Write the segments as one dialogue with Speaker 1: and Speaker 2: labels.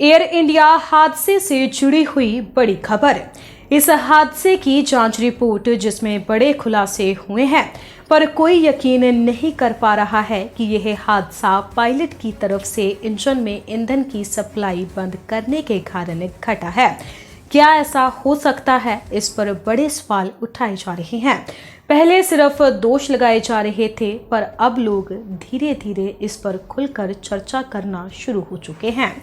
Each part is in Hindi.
Speaker 1: एयर इंडिया हादसे से जुड़ी हुई बड़ी खबर। इस हादसे की जांच रिपोर्ट जिसमें बड़े खुलासे हुए हैं, पर कोई यकीन नहीं कर पा रहा है कि यह हादसा पायलट की तरफ से इंजन में ईंधन की सप्लाई बंद करने के कारण घटा है। क्या ऐसा हो सकता है? इस पर बड़े सवाल उठाए जा रहे हैं। पहले सिर्फ दोष लगाए जा रहे थे, पर अब लोग धीरे धीरे इस पर खुलकर चर्चा करना शुरू हो चुके हैं।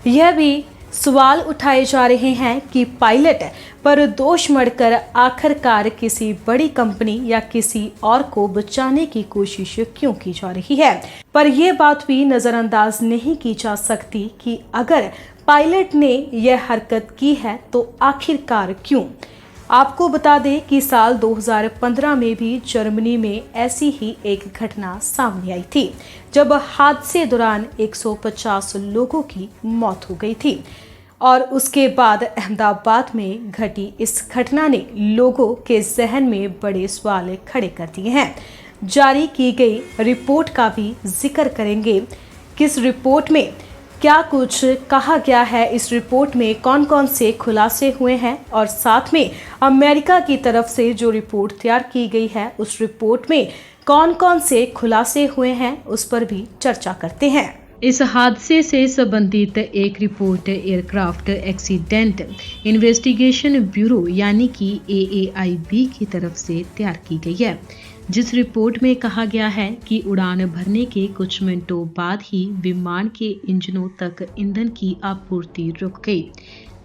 Speaker 1: यह भी सवाल उठाए जा रहे हैं कि पायलट पर दोष मढ़कर आखिरकार किसी बड़ी कंपनी या किसी और को बचाने की कोशिश क्यों की जा रही है। पर यह बात भी नजरअंदाज नहीं की जा सकती कि अगर पायलट ने यह हरकत की है तो आखिरकार क्यों। आपको बता दें कि साल 2015 में भी जर्मनी में ऐसी ही एक घटना सामने आई थी, जब हादसे दौरान 150 लोगों की मौत हो गई थी। और उसके बाद अहमदाबाद में घटी इस घटना ने लोगों के जहन में बड़े सवाल खड़े कर दिए हैं। जारी की गई रिपोर्ट का भी जिक्र करेंगे। किस रिपोर्ट में क्या कुछ कहा गया है, इस रिपोर्ट में कौन कौन से खुलासे हुए हैं, और साथ में अमेरिका की तरफ से जो रिपोर्ट तैयार की गई है उस रिपोर्ट में कौन कौन से खुलासे हुए हैं, उस पर भी चर्चा करते हैं। इस हादसे से संबंधित एक report aircraft accident investigation bureau यानी कि AAIB की तरफ से तैयार की गई है, जिस रिपोर्ट में कहा गया है कि उड़ान भरने के कुछ मिनटों बाद ही विमान के इंजनों तक ईंधन की आपूर्ति रुक गई,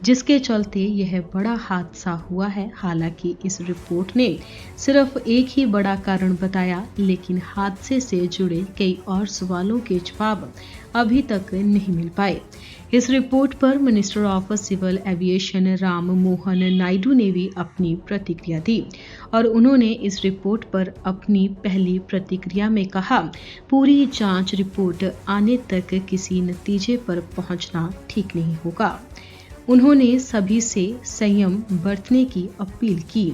Speaker 1: जिसके चलते यह बड़ा हादसा हुआ है। हालांकि इस रिपोर्ट ने सिर्फ एक ही बड़ा कारण बताया, लेकिन हादसे से जुड़े कई और सवालों के जवाब अभी तक नहीं मिल पाए। इस रिपोर्ट पर minister of civil aviation Ram Mohan Naidu ने भी अपनी प्रतिक्रिया दी, और उन्होंने इस रिपोर्ट पर अपनी पहली प्रतिक्रिया में कहा, पूरी जांच रिपोर्ट आने तक किसी नतीजे पर पहुंचना ठीक नहीं होगा। उन्होंने सभी से संयम बरतने की अपील की।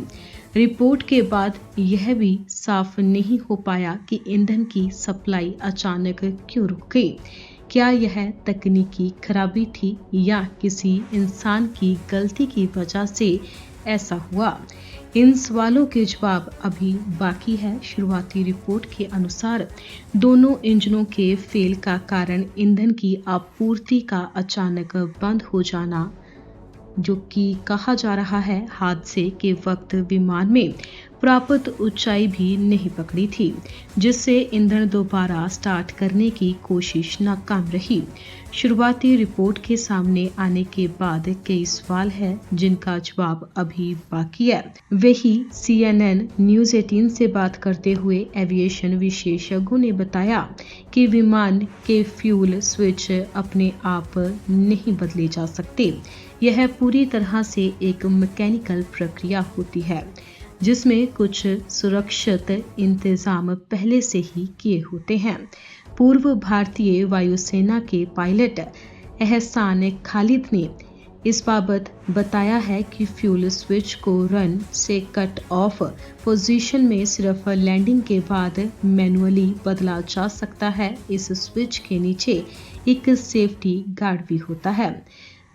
Speaker 1: रिपोर्ट के बाद यह भी साफ नहीं हो पाया कि ईंधन की सप्लाई अचानक क्यों रुक गई। क्या यह तकनीकी खराबी थी या किसी इंसान की गलती की वजह से ऐसा हुआ? इन सवालों के जवाब अभी बाकी है। शुरुआती रिपोर्ट के अनुसार दोनों इंजनों के फेल का कारण ईंधन की आपूर्ति का अचानक बंद हो जाना, जो कि कहा जा रहा है हादसे के वक्त विमान में प्राप्त ऊंचाई भी नहीं पकड़ी थी, जिससे ईंधन दोबारा स्टार्ट करने की कोशिश नाकाम रही। शुरुआती रिपोर्ट के सामने आने के बाद कई सवाल हैं जिनका जवाब अभी बाकी है। वही CNN न्यूज़ 18 से बात करते हुए एविएशन विशेषज्ञों ने बताया कि विमान के फ्यूल स्विच अपने आप नहीं बदले जा सकते। यह पूरी तरह से एक मैकेनिकल प्रक्रिया होती है, जिसमें कुछ सुरक्षित इंतजाम पहले से ही किए होते हैं। पूर्व भारतीय वायुसेना के पायलट एहसान खालिद ने इस बाबत बताया है कि फ्यूल स्विच को रन से कट ऑफ पोजीशन में सिर्फ लैंडिंग के बाद मैनुअली बदला जा सकता है। इस स्विच के नीचे एक सेफ्टी गार्ड भी होता है,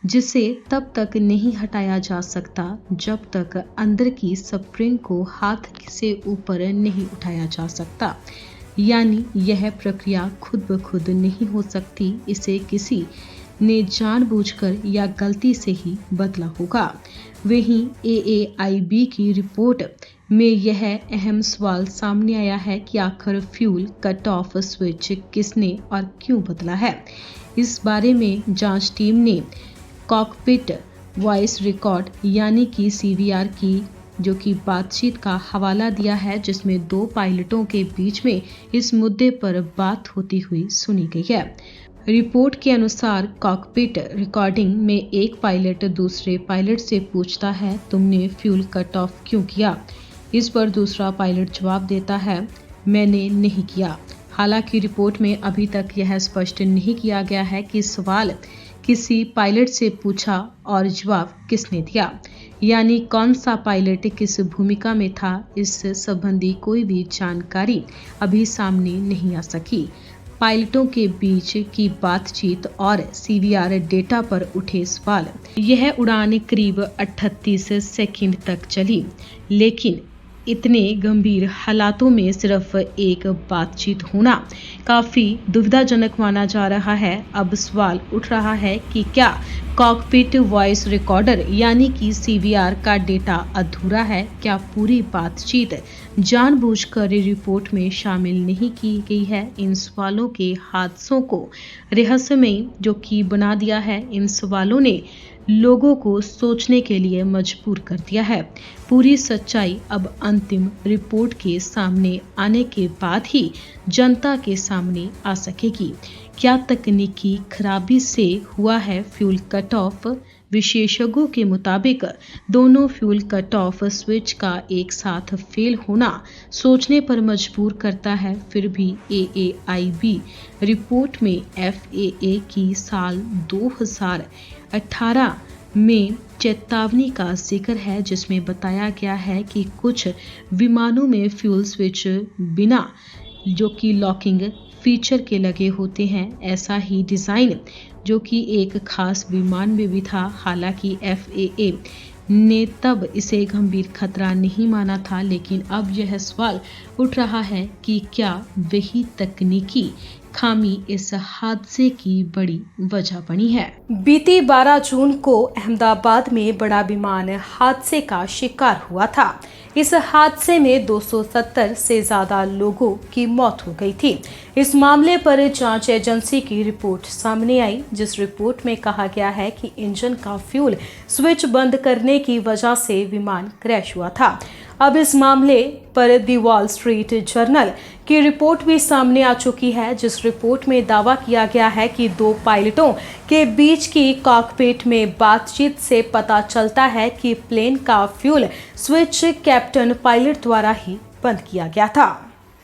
Speaker 1: जिसे तब तक नहीं हटाया जा सकता जब तक अंदर की स्प्रिंग को हाथ से ऊपर नहीं उठाया जा सकता। यानी यह प्रक्रिया खुद ब खुद नहीं हो सकती, इसे किसी ने जानबूझकर या गलती से ही बदला होगा। वहीं AAIB की रिपोर्ट में यह अहम सवाल सामने आया है कि आखिर फ्यूल कट ऑफ स्विच किसने और क्यों बदला है। इस बारे में जांच टीम ने कॉकपिट वॉइस रिकॉर्ड यानी कि CVR की जो कि बातचीत का हवाला दिया है, जिसमें दो पायलटों के बीच में इस मुद्दे पर बात होती हुई सुनी गई है। रिपोर्ट के अनुसार कॉकपिट रिकॉर्डिंग में एक पायलट दूसरे पायलट से पूछता है, तुमने फ्यूल कट ऑफ क्यों किया? इस पर दूसरा पायलट जवाब देता है, मैंने नहीं किया। हालांकि रिपोर्ट में अभी तक यह स्पष्ट नहीं किया गया है कि सवाल किसी पायलट से पूछा और जवाब किसने दिया, यानी कौन सा पायलट किस भूमिका में था। इस संबंधी कोई भी जानकारी अभी सामने नहीं आ सकी। पायलटों के बीच की बातचीत और सीवीआर डेटा पर उठे सवाल। यह उड़ान करीब 38 सेकंड तक चली, लेकिन इतने गंभीर हालातों में सिर्फ एक बातचीत होना काफ़ी दुविधाजनक माना जा रहा है। अब सवाल उठ रहा है कि क्या कॉकपिट वॉइस रिकॉर्डर यानी कि सीवीआर का डेटा अधूरा है? क्या पूरी बातचीत जानबूझकर रिपोर्ट में शामिल नहीं की गई है? इन सवालों के हादसों को रहस्यमय जो कि बना दिया है, इन सवालों ने लोगों को सोचने के लिए मजबूर कर दिया है। पूरी सच्चाई अब अंतिम रिपोर्ट के सामने आने के बाद ही जनता के सामने आ सकेगी। क्या तकनीकी खराबी से हुआ है फ्यूल कट ऑफ? विशेषज्ञों के मुताबिक दोनों फ्यूल कट ऑफ स्विच का एक साथ फेल होना सोचने पर मजबूर करता है। फिर भी AAIB रिपोर्ट में FAA की साल 2018 में चेतावनी का जिक्र है, जिसमें बताया गया है कि कुछ विमानों में फ्यूल स्विच बिना जो कि लॉकिंग फीचर के लगे होते हैं। ऐसा ही डिज़ाइन जो कि एक खास विमान में भी था। हालांकि FAA ने तब इसे गंभीर खतरा नहीं माना था, लेकिन अब यह सवाल उठ रहा है कि क्या वही तकनीकी खामी इस हादसे की बड़ी वजह बनी है। बीती 12 जून को अहमदाबाद में बड़ा विमान हादसे का शिकार हुआ था। इस हादसे में 270 से ज्यादा लोगों की मौत हो गई थी। इस मामले पर जांच एजेंसी की रिपोर्ट सामने आई, जिस रिपोर्ट में कहा गया है कि इंजन का फ्यूल स्विच बंद करने की वजह से विमान क्रैश हुआ था। अब इस मामले पर द वॉल स्ट्रीट जर्नल की रिपोर्ट भी सामने आ चुकी है, जिस रिपोर्ट में दावा किया गया है कि 2 पायलटों के बीच की कॉकपिट में बातचीत से पता चलता है कि प्लेन का फ्यूल स्विच कैप्टन पायलट द्वारा ही बंद किया गया था।